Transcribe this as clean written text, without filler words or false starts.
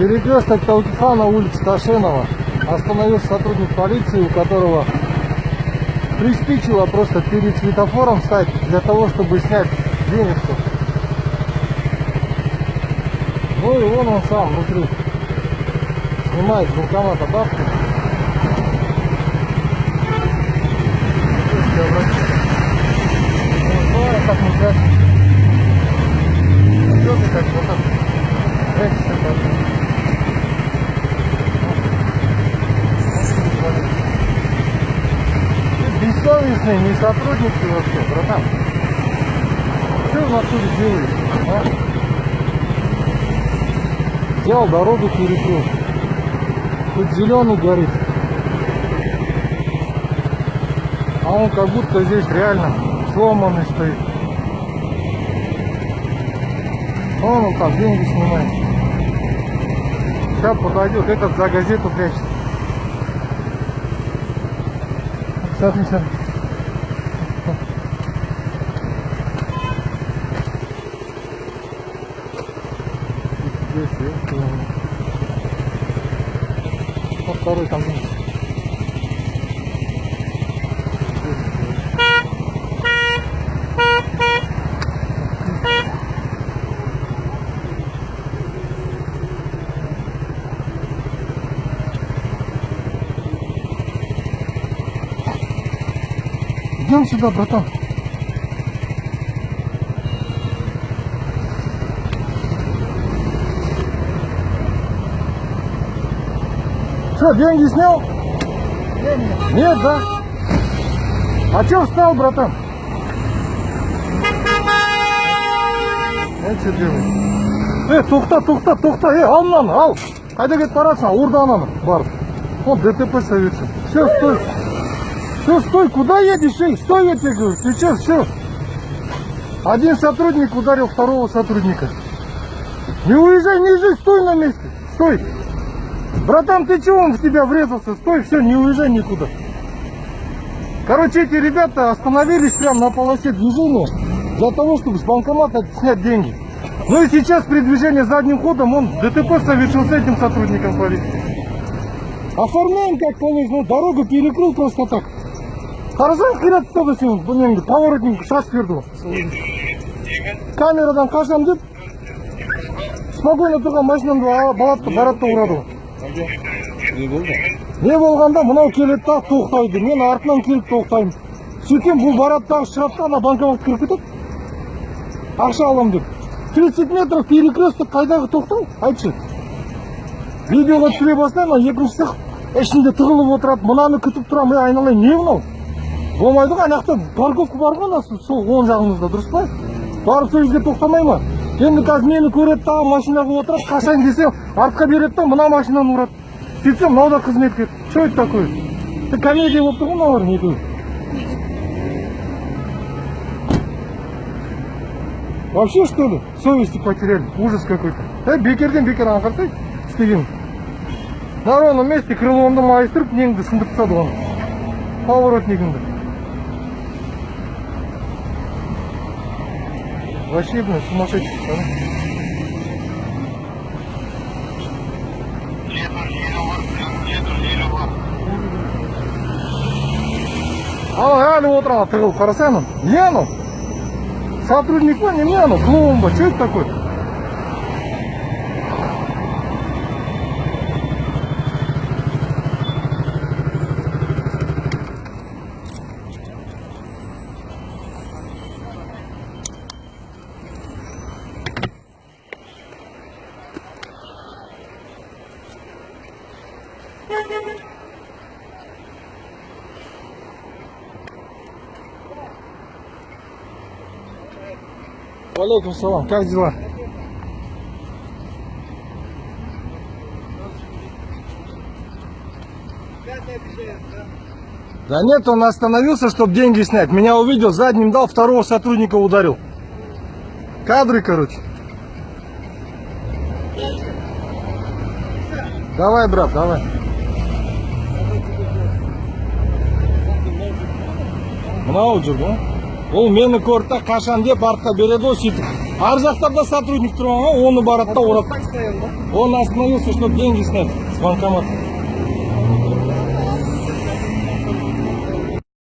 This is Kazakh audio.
Перекресток Таукифана, улица Ташенова. Остановился сотрудник полиции, у которого приспичило просто перед светофором встать для того, чтобы снять денежку. Ну и вон он сам внутри снимает с банкомата бабки. Так не красит. Что ты так вот так? Прячешься, ты бессовестный, не сотрудник ты вообще, братан. Что в натуре делаешь, а? Взял дорогу, перекрыл. Тут зеленый горит. А он как будто здесь реально сломанный стоит. Вон он там деньги снимает. Сейчас подойдет, этот за газету прячется. Смотри, смотри. Вот второй там. Идем сюда, братан. Что, деньги снял? Нет, да? А че встал, братан? Что делаешь? Тоқта, ал мынаны, ал. Қайда кетіп барасың, ауырды ананы, барып. Он ДТП совершил. Все, стой. Все, стой, куда едешь? Эй, стой, я тебе говорю. Ты че, все. Один сотрудник ударил второго сотрудника. Не уезжай, не езжай, стой на месте. Стой. Братан, ты чего, он в тебя врезался? Стой, все, не уезжай никуда. Короче, эти ребята остановились прямо на полосе движения для того, чтобы с банкомата снять деньги. Ну и сейчас при движении задним ходом он ДТП совершил с этим сотрудником полиции. Оформляем как положено, дорогу перекрыл просто так. Қарасаң қират ұстады сен, бұныңды поворотник шаш берді. Камерадан қашам деп, спокойно тұрған машинамды балатты баратты ұрады. Не болды? Не болғанда мынау келеді да тоқтайды, мен артынан келіп тоқтаймын. Сөйтем бұл бараттағы шығады, ана банкомат кіріп кетеді. Ақша алам деп. 30 метров перекресток қайдағы тоқтау? Айтшы. Видеоға түсіре бастаймын, екіншісі ішінде тығылып отырады, мынаны күтіп тұрамын, айналайын, не мынау? Болмайды ғой, анақта парковка бар ғой, сол оң жағымызда, дұрыс па? Барып сол жерге тоқтамай ма? Енді қазір мені көреді да, машинаға отырады, қашан десе, артқа береді да, мына машинаны ұрады. Сөйтсем, мынау да қызметкер. Что это такое? Ты комедия болып тұр ғой, мыналар екеуі. Вообще, что ли? Совести потеряли. Ужас какой-то. Бекерден бекер аңғарсай, істеген. На ровном месте крылымды майыстырып, неңді сындырып тастады оны. Поворотнигіңді. Вообще, блин, сумасшедший, Ал әлі отырған тығылып қарасай анау. Не анау? Сотрудник па, не анау? Клоун ба? Что это такое? Алейкум салам, как дела? Да нет, он остановился, чтобы деньги снять. Меня увидел, задним дал, второго сотрудника ударил. Кадры, короче. Давай, брат, давай. Мынау жүр, да? Ол мені көрді қашан деп артқа береді ғой, сөйтіп Ар жақтарда сотрудник тұрған, оны барады да ұрады. Так стоял, да? Он остановился, чтобы деньги снять с банкомата.